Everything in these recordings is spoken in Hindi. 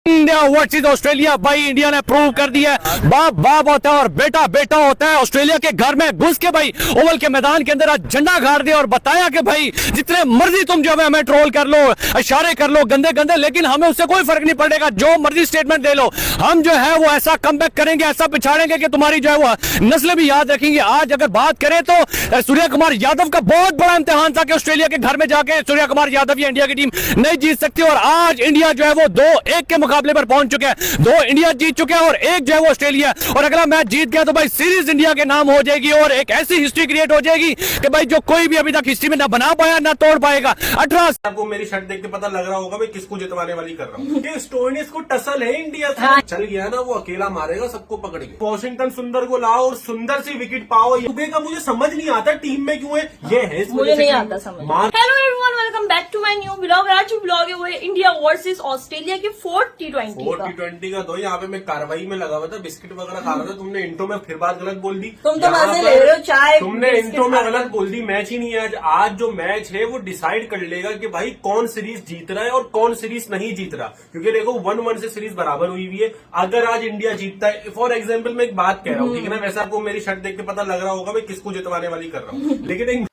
India versus Australia. भाई इंडिया ने प्रूव कर दिया है बाप बाप होता है और बेटा बेटा होता है। ऑस्ट्रेलिया के घर में घुस के भाई ओवल के मैदान के अंदर आज झंडा गाड़ दिया और बताया कि भाई जितने मर्जी तुम जो है हमें ट्रोल कर लो, इशारे कर लो गंदे गंदे, लेकिन हमें उससे कोई फर्क नहीं पड़ेगा। जो मर्जी स्टेटमेंट दे लो, हम जो है वो ऐसा कमबैक करेंगे, ऐसा पिछाड़ेंगे कि तुम्हारी जो है वो नस्लें भी याद रखेंगी। आज अगर बात करें तो सूर्य कुमार यादव का बहुत बड़ा इम्तिहान था कि ऑस्ट्रेलिया के घर में जाके सूर्य कुमार यादव या इंडिया की टीम नहीं जीत सकती, और आज इंडिया जो है वो 2-1 के मुकाबले पर पहुंच चुके हैं। 2 इंडिया जीत चुके हैं और 1 जो है वो ऑस्ट्रेलिया, और अगला मैच जीत गया तो भाई सीरीज इंडिया के नाम हो जाएगी और एक ऐसी हिस्ट्री क्रिएट हो जाएगी कि भाई जो कोई भी अभी तक हिस्ट्री में ना बना पाया ना तोड़ पाएगा। 18 आपको मेरी शर्ट देख के पता लग रहा होगा मैं किसको जितवाने वाली कर रहा हूँ। ये स्टोइनिस को टसल है इंडिया से, चल गया ना वो अकेला मारेगा सबको पकड़ के। वॉशिंगटन सुंदर को लाओ और सुंदर सी विकेट पाओ। दुबे का मुझे समझ नहीं आता टीम में क्यों है, ये है मुझे नहीं आता समझ। Hello everyone, welcome back to my new vlog. आज जो ब्लॉग है वो है इंडिया वर्सेस ऑस्ट्रेलिया के 4 T20 का। तो यहाँ पे मैं कार्रवाई में लगा हुआ था, बिस्किट वगैरह खा रहा था। तुमने इंट्रो में फिर बात गलत बोल दी। तुम तो मजे ले रहे हो चाय, तुमने इंट्रो में गलत बोल दी। मैच ही नहीं है आज। आज जो मैच है वो डिसाइड कर लेगा कि भाई कौन सीरीज जीत रहा है और कौन सीरीज नहीं जीत रहा, क्योंकि देखो 1-1 से सीरीज बराबर हुई हुई है। अगर आज इंडिया जीतता है, फॉर एग्जाम्पल मैं एक बात कह रहा हूँ, ठीक है ना, वैसे आपको मेरी शर्ट देख के पता लग रहा होगा मैं किसको जितवाने वाली कर रहा हूँ, लेकिन एक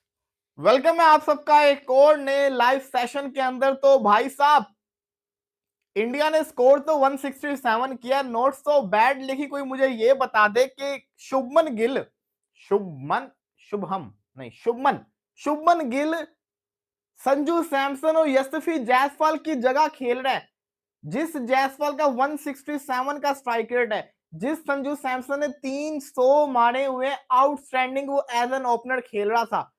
वेलकम है आप सबका एक और नए लाइव सेशन के अंदर। तो भाई साहब इंडिया ने स्कोर तो 167 किया, नॉट सो बैड, लेकिन कोई मुझे ये बता दे कि शुभमन गिल संजू सैमसन और यशस्वी जायसवाल की जगह खेल रहा है। जिस जायसवाल का 167 का स्ट्राइक रेट है, जिस संजू सैमसन ने 300 मारे हुए आउटस्टैंडिंग, वो एज एन ओपनर खेल रहा था।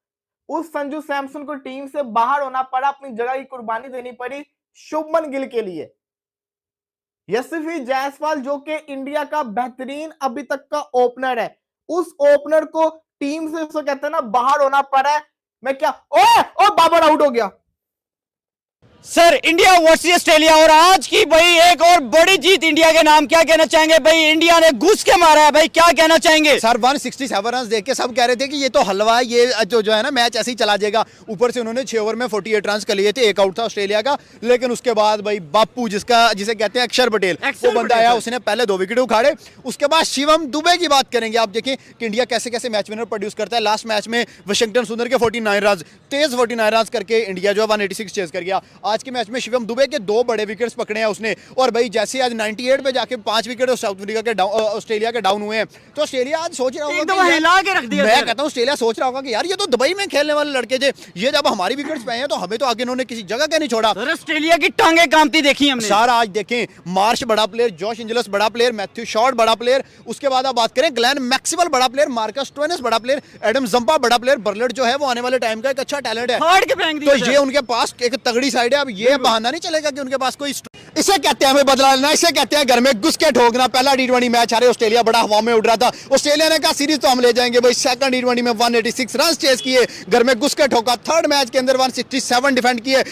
उस संजू सैमसन को टीम से बाहर होना पड़ा, अपनी जगह की कुर्बानी देनी पड़ी शुभमन गिल के लिए। यशस्वी जायसवाल जो कि इंडिया का बेहतरीन अभी तक का ओपनर है, उस ओपनर को टीम से उसको कहते हैं ना बाहर होना पड़ा है। मैं क्या ओ बाबर आउट हो गया सर। इंडिया वर्सेस ऑस्ट्रेलिया और आज की भाई एक और बड़ी जीत इंडिया के नाम। क्या कहना चाहेंगे भाई, इंडिया ने घुस के मारा है भाई, क्या कहना चाहेंगे सर? 167 रन देख के सब कह रहे थे कि ये तो हलवा है, ये जो है ना मैच ऐसे ही चला जाएगा। ऊपर से उन्होंने 6 ओवर में 48 रन कर लिए थे, 1 आउट था ऑस्ट्रेलिया का। लेकिन उसके बाद भाई बापू जिसे कहते हैं अक्षर पटेल, वो बंदा आया, उसने पहले 2 विकेट उखाड़े। उसके बाद शिवम दुबे की बात करेंगे। आप देखें कि इंडिया कैसे कैसे मैच विनर प्रोड्यूस करता है। लास्ट मैच में वाशिंगटन सुंदर के 49 रन, तेज 49 रन करके इंडिया जो 186 चेज कर गया। आज के मैच में शिवम दुबे के 2 बड़े विकेट्स पकड़े हैं उसने। और भाई जैसे आज 98 पे जाके 5 विकेट साउथ अफ्रीका के ऑस्ट्रेलिया के डाउन हुए हैं, तो ऑस्ट्रेलिया आज सोच रहा होगा, हिला के रख दिया। मैं कहता हूं ऑस्ट्रेलिया सोच रहा होगा कि यार ये तो दुबई में खेलने वाले लड़के थे, ये जब हमारी विकेट्स पे हैं तो हमें तो आगे इन्होंने किसी जगह का नहीं छोड़ा। ऑस्ट्रेलिया की टांगे कामती देखी हमने। सारा आज देखें, मार्श बड़ा प्लेयर, जॉश एंजेलिस बड़ा प्लेयर, मैथ्यू शॉर्ट बड़ा प्लेयर। उसके बाद आप बात करें ग्लेन मैक्सवेल बड़ा प्लेयर, मार्कस स्टोइनिस बड़ा प्लेयर, एडम जंपा बड़ा प्लेयर। बर्लेट जो है वो आने वाले टाइम का एक अच्छा टैलेंट है, तो ये उनके पास एक तगड़ी साइड है। अब ये बहाना नहीं चलेगा कि उनके पास कोई, इसे कहते हैं हमें बदला लेना, इसे कहते हैं घर में घुस के ठोकना। पहला T20 मैच हारे ऑस्ट्रेलिया, बड़ा हवा में उड़ रहा था। ऑस्ट्रेलिया ने कहा सीरीज तो हम ले जाएंगे भाई। सेकंड T20 में 186 रन चेस किए, घर में घुस के ठोका। थर्ड मैच के अंदर 167 डिफेंड किए,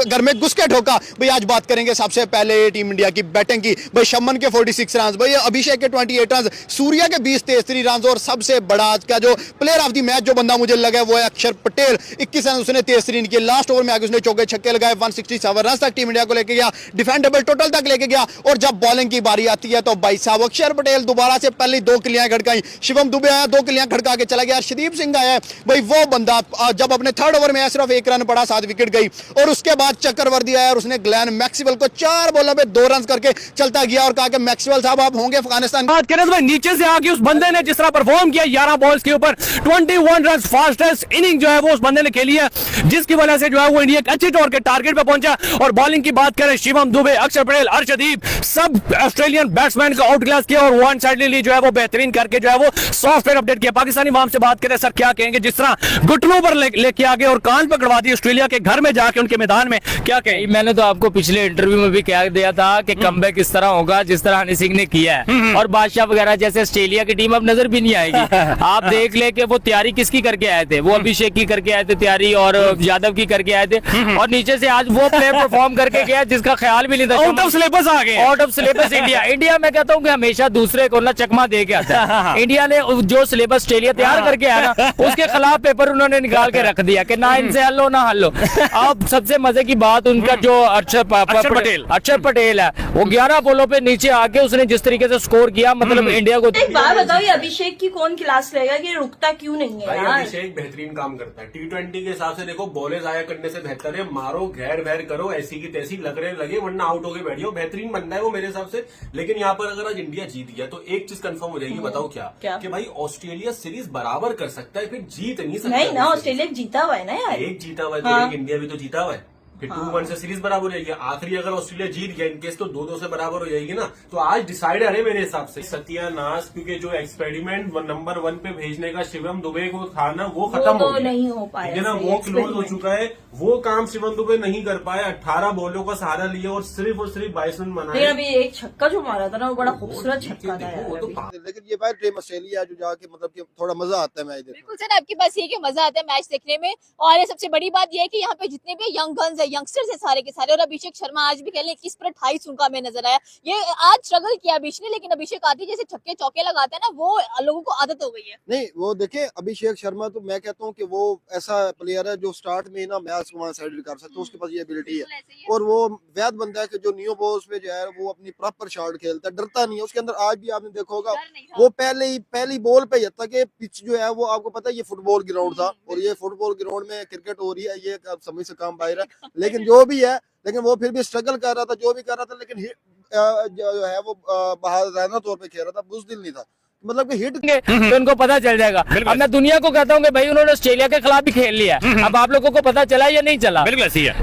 घर में घुस के ठोका। भाई आज बात करेंगे सबसे पहले टीम इंडिया की बैटिंग की। भाई शमन के 46 रन, भाई अभिषेक के 28 रन, सूर्या के 20 33 रन, और सबसे बड़ा आज का जो प्लेयर ऑफ द मैच जो बंदा मुझे लगा वो है अक्षर पटेल। 21 रन उसने 33 किए। लास्ट ओवर में आगे उसने चौके छक्के लगाए, 167 रन तक टीम इंडिया को लेके गया, डिफेंडेबल टोटल तक लेके गया। और जब बॉलिंग की बारी आती है तो भाई साहब अक्षर पटेल दोबारा से पहली 2 किलियां खड़काई। शिवम दुबे आया, 2 किलियां खड़का के चला गया। शदीप सिंह आया, भाई वो बंदा जब अपने 3rd ओवर में सिर्फ 1 रन पड़ा, 7 विकेट गई। और उसके बाद चक्रवर्ती आया और उसने ग्लेन मैक्सवेल को 4 बॉलों पे 2 रन करके चलता गया और कहा कि मैक्सवेल साहब आप होंगे अफगानिस्तान। बात करें तो भाई नीचे से आके उस बंदे ने जिस तरह परफॉर्म किया 11 बॉल्स के ऊपर 21 रन, फास्टेस्ट इनिंग जो है वो उस बंदे ने खेली है, जिसकी वजह से जो है वो इंडिया एक अच्छे तौर के टारगेट पे पहुंचा। और बॉलिंग की बात करें, शिवम दुबे, अक्षर पटेल, अर्शदीप, सब ऑस्ट्रेलियन बैट्समैन को आउट क्लास किया और वन साइडली जो है वो बेहतरीन करके जो है वो सॉफ्टवेयर अपडेट किया। पाकिस्तानी माम से बात करें, सर क्या कहेंगे जिस तरह घुटनों पर लेके आगे और कान पकड़वा दी ऑस्ट्रेलिया के घर में जाके उनके मैदान में, क्या कहें? मैंने तो आपको पिछले इंटरव्यू में भी कह दिया था कि कमबैक इस तरह होगा जिस तरह हनी सिंह ने किया है, और बादशाह वगैरह जैसे ऑस्ट्रेलिया की टीम अब नजर भी नहीं आएगी। आप देख ले कि वो तैयारी किसकी करके आए थे, वो अभिषेक की करके आए थे तैयारी, और यादव की करके आए थे, और नीचे से आज वो प्लेयर परफॉर्म करके गया जिसका ख्याल भी नहीं था, आउट ऑफ सिलेबस आ गए। आउट ऑफ सिलेबस इंडिया मैं कहता हूँ कि हमेशा दूसरे को ना चकमा दे के आता है। इंडिया ने जो सिलेबस ऑस्ट्रेलिया तैयार करके आया ना, उसके खिलाफ पेपर उन्होंने निकाल के रख दिया कि ना इनसे हल लो ना हल लो। अब सबसे मजे की बात, उनका जो अक्षर पटेल है, वो 11 बॉलों पे नीचे आके उसने जिस तरीके से स्कोर किया, मतलब इंडिया को। एक बात बताओ, ये अभिषेक की कौन क्लास लेगा कि रुकता क्यों नहीं है भाई यार? अभिषेक बेहतरीन काम करता है T20 के हिसाब से। देखो बॉलें जाया करने से बेहतर है मारो, घेर वैर करो, ऐसी की तैसी लगने लगे, वरना आउट होके बैठियो। बेहतरीन बंदा है वो मेरे हिसाब से। लेकिन यहाँ पर अगर आज इंडिया जीत गया तो एक चीज कंफर्म हो जाएगी, बताओ क्या? कि भाई ऑस्ट्रेलिया सीरीज बराबर कर सकता है, फिर जीत नहीं सकता। नहीं ना, ऑस्ट्रेलिया जीता हुआ है ना यार। एक जीता हुआ है तो एक इंडिया भी तो जीता हुआ है, फिर 2-1 से सीरीज बराबर हो जाएगी। आखिरी अगर ऑस्ट्रेलिया जीत गया इनकेस तो 2-2 से बराबर हो जाएगी ना। तो आज डिसाइड है मेरे हिसाब से सत्यानाश, क्योंकि जो एक्सपेरिमेंट नंबर 1 पे भेजने का शिवम दुबे को था ना, वो खत्म हो गया, नहीं हो पाया, ठीक है ना, वो क्लोज हो चुका है। वो काम शिवम दुबे नहीं कर पाए। 18 बॉलों का सहारा लिया और सिर्फ 22 रन बनाए। अभी एक छक्का जो मारा था ना, वो बड़ा खूबसूरत छक्का था यार अभी। लेकिन ये भाई टीम ऑस्ट्रेलिया जो जाके मतलब कि थोड़ा मजा आता है मैच देखने में। बिल्कुल सर, आपकी बात सही है कि मजा आता है मैच देखने में। और सबसे बड़ी बात यह है कि यहाँ पे जितने भी यंग गन्स है, यंगस्टर्स है सारे के सारे, और अभिषेक शर्मा आज भी खेले 21 पर 28 उनका हमें नजर आया। ये आज स्ट्रगल किया अभिषेक ने, लेकिन अभिषेक आती जैसे छक्के चौके लगाता है ना, वो लोगों को आदत हो गई है। नहीं वो देखे अभिषेक शर्मा, तो मैं कहता हूँ कि वो ऐसा प्लेयर है जो स्टार्ट में ही ना मैच को वहाँ साइड कर सकता है, उसके पास ये एबिलिटी है। और वो वैद बंदा है कि जो न्यू बॉल्स पे जो है वो अपनी प्रॉपर शॉट खेलता है, डरता नहीं है। उसके अंदर आज भी आपने देखा होगा, वो पहली बॉल पे था कि पिच जो है वो आपको पता है ये फुटबॉल ग्राउंड था, और ये फुटबॉल ग्राउंड में क्रिकेट हो रही है, ये समझ से काम बाहर है। लेकिन जो भी है, लेकिन वो फिर भी स्ट्रगल कर रहा था, जो भी कर रहा था, लेकिन जो है वो बहादुराना तौर पे खेल रहा था, बुज़दिल नहीं था, मतलब कि हिट तो उनको पता चल जाएगा। अब मैं दुनिया को कहता हूँ कि भाई उन्होंने ऑस्ट्रेलिया के खिलाफ भी खेल लिया, अब आप लोगों को पता चला या नहीं चला? बिल्कुल ऐसी है।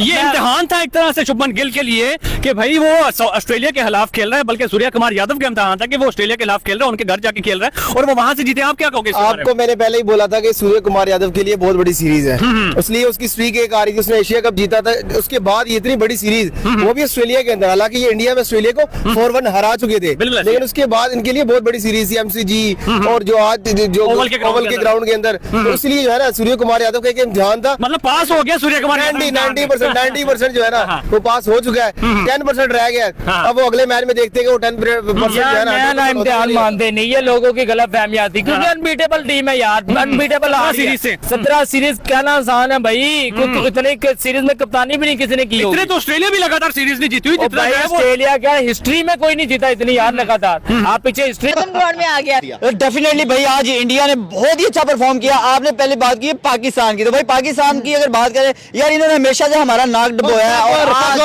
ये इम्तिहान था एक तरह से शुभमन गिल के लिए कि भाई वो ऑस्ट्रेलिया के खिलाफ खेल रहा है, बल्कि सूर्य कुमार यादव का इम्तिहान था कि वो ऑस्ट्रेलिया के खिलाफ खेल रहा है, उनके घर जाके खेल रहा है और वो वहां से जीते। आप क्या कहोगे? आपको मैंने पहले ही बोला था कि सूर्य कुमार यादव के लिए बहुत बड़ी सीरीज है, इसलिए उसकी स्ट्रीक एक आ रही थी, उसने एशिया कप जीता था, उसके बाद ये इतनी बड़ी सीरीज, वो भी ऑस्ट्रेलिया के अंदर। हालांकि ये इंडिया में ऑस्ट्रेलिया को 4-1 हरा चुके थे, लेकिन उसके बाद इनके लिए बहुत बड़ी सीरीज थी MCG और जो आज जो ओवल के ग्राउंड के अंदर, तो इसलिए जो है ना सूर्य कुमार यादव का एक इम्तिहान था, मतलब पास हो गया सूर्य कुमार 90% जो है ना वो पास हो चुका है, 10% रह गया। अब वो अगले मैच में देखते हैं कि वो 10% जो है ना इम्तिहान मानते नहीं, ये लोगों की गलत फहमी आती, क्योंकि अनबीटेबल टीम है यार, अनबीटेबल सीरीज से 17 सीरीज कहना आसान है भाई, इतने सीरीज में कप्तानी भी नहीं किसी ने की। इतने तो ऑस्ट्रेलिया भी लगातार सीरीज नहीं जीती हुई जितना ऑस्ट्रेलिया क्या हिस्ट्री में कोई नहीं जीता इतनी यार लगातार। आप पीछे हिस्ट्री ग्राउंड में आ गया। डेफिनेटली भाई आज इंडिया ने बहुत ही अच्छा परफॉर्म किया। आपने पहले बात की है पाकिस्तान की, तो भाई पाकिस्तान की अगर बात करें यार, इन्होंने हमेशा जो हमारा नाक डबोया है और आज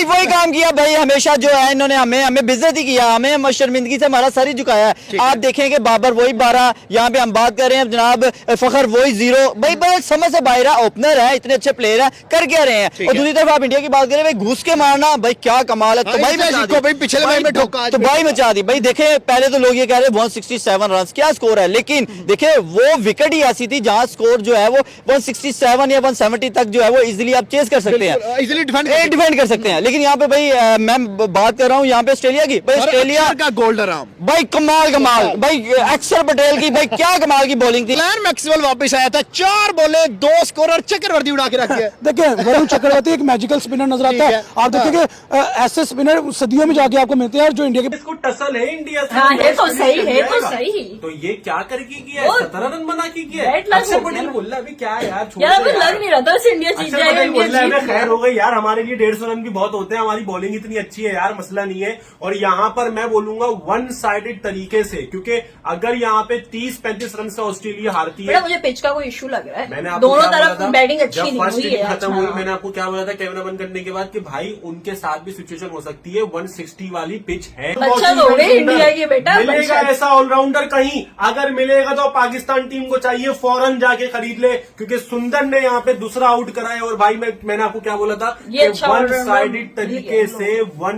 वही काम किया भाई, हमेशा जो है इन्होंने हमें बेइज्जती किया, हमें शर्मिंदगी से हमारा सर ही झुकाया है। आप देखेंगे बाबर वही 12, यहाँ पे हम बात कर रहे हैं जनाब फखर वही 0, भाई बड़े समझ से बाहर है, ओपनर है, इतने अच्छे प्लेयर है, कर क्या रहे हैं। और दूसरी तरफ आप इंडिया की बात करें भाई, घुस के मारना भाई क्या कमाल है। तो भाई पिछले मैच में ठोका, तो भाई मचा दी भाई। देखे पहले तो लोग ये कह रहे 167 रन क्या स्कोर है, लेकिन देखिए वो विकेट ही ऐसी थी जहां स्कोर जो है वो 167 या 170 तक जो है वो इजीली आप चेस कर सकते हैं, इजीली डिफेंड कर सकते हैं। लेकिन यहाँ पे भाई मैं बात कर रहा हूँ यहाँ पे ऑस्ट्रेलिया की, भाई ऑस्ट्रेलिया का गोल्डन आर्म भाई कमाल भाई, अक्षर पटेल की भाई क्या कमाल की बॉलिंग थी। ग्लेन मैक्सवेल वापस आया था, 4 बॉले 2 स्कोर और चक्रवर्ती उड़ा के रख दिया। देखिए वरुण चक्रवर्ती एक मैजिकल स्पिनर नजर आता है। आप देखिए कि ऐसे स्पिनर सदियों में जाके आपको मिलते हैं जो इंडिया के इसको टसल है इंडिया से। हाँ, है तो सही, है तो सही। तो ये क्या करके किया है? 17 रन बना के किया है। अक्षर पटेल बोल रहा अभी क्या यार, यार अभी लग नहीं रहा था इंडिया जीत अक्षर जाएगा। पटेल बोल रहा है खैर हो गई यार, हमारे लिए 150 रन भी बहुत होते हैं, हमारी बॉलिंग इतनी अच्छी है यार, मसला नहीं है। और यहाँ पर मैं बोलूंगा 1 साइडेड तरीके से, क्योंकि अगर यहाँ पे 30-35 रन से ऑस्ट्रेलिया हारती है। मुझे पिच का कोई इशू लग रहा है, मैंने आपको दोनों क्या तरफ बोला था? बैटिंग अच्छी जब नहीं फर्स्ट हुई है। इनिंग खत्म हुई, मैंने आपको क्या बोला था कैमरा बंद करने के बाद कि भाई उनके साथ भी सिचुएशन हो सकती है, 160 वाली पिच है। अच्छा तो इंडिया की बेटा, मिलेगा ऐसा ऑलराउंडर कहीं, अगर मिलेगा तो पाकिस्तान टीम को चाहिए फौरन जाके खरीद ले, क्योंकि सुंदर ने यहाँ पे दूसरा आउट कराया। और भाई मैंने आपको क्या बोला था कि 1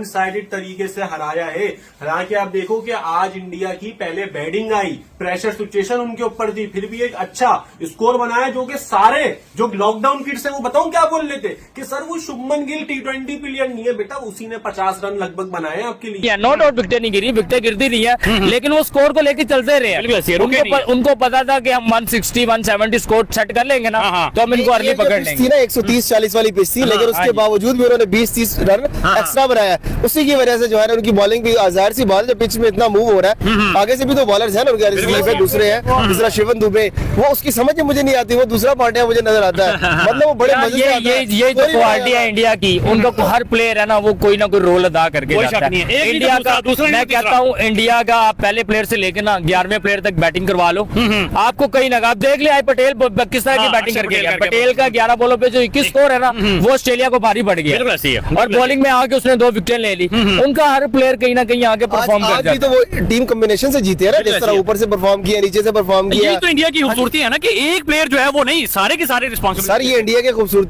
साइडेड तरीके से हराया है। हालांकि आप देखो कि आज इंडिया की पहले बैटिंग आई, प्रेशर सिचुएशन उनके ऊपर थी, फिर भी एक अच्छा स्कोर बनाया, जो कि सारे जो लॉकडाउन किड्स है वो बताऊं क्या बोल लेते कि सर वो शुभमन गिल T20 प्लेयर नहीं है बेटा, उसी ने 50 रन लगभग बनाए आपके लिए। नो डाउट विकेट नहीं गिरी, विकेट गिरती नहीं है, लेकिन वो स्कोर को लेके चलते रहे। बिल्कुल ऐसे ही, रुके नहीं है। उनको पता था कि हम 160 170 स्कोर सेट कर लेंगे ना, तो हम इनको अर्ली पकड़ पिच थी लेंगे। ना 130-40 वाली पिच थी, लेकिन उसके बावजूद भी उन्होंने 20-30 रन एक्स्ट्रा बनाया। उसी की वजह से जो है ना उनकी बॉलिंग भी ज़ाहिर सी बात है, पिच में इतना मूव हो रहा है, आगे से भी तो बॉलर्स हैं ना उनके रिलीफ है, दूसरे हैं, दूसरा शिवन दुबे, वो उसकी समझ मुझे नहीं आती, वो दूसरा पार्टियां मुझे नजर आता है, मतलब वो बड़े मजे से आता है। ये जो क्वालिटी है इंडिया की, उनका हर प्लेयर है ना वो कोई ना कोई रोल अदा करके कोई जाता शक नहीं है। एक है। नहीं तो इंडिया दूसरा, का दूसरा नहीं मैं तो तीसरा। कहता हूँ इंडिया का आप पहले प्लेयर से लेकर ना 11वें प्लेयर तक बैटिंग करवा लो, आपको कहीं ना आप देख लिया पटेल किस तरह की बैटिंग करके गया। पटेल का 11 बॉलों पे जो 21 स्कोर है ना वो ऑस्ट्रेलिया को भारी पड़ बिल्कुल गया, ऐसे ही है। और बॉलिंग में आके उसने 2 विकेट ले ली। उनका हर प्लेयर कहीं ना कहीं आके परफॉर्म आज कर भी तो जाता है। वो टीम कॉम्बिनेशन से जीते हैं ना, जिस बिल्कुल तरह ऐसे ऊपर से परफॉर्म किया, नीचे से परफॉर्म किया। ये तो इंडिया की खूबसूरती है ना कि एक प्लेयर जो है वो नहीं, सारे के सारे रिस्पॉन्सिबिलिटी। सर ये इंडिया की खूबसूरती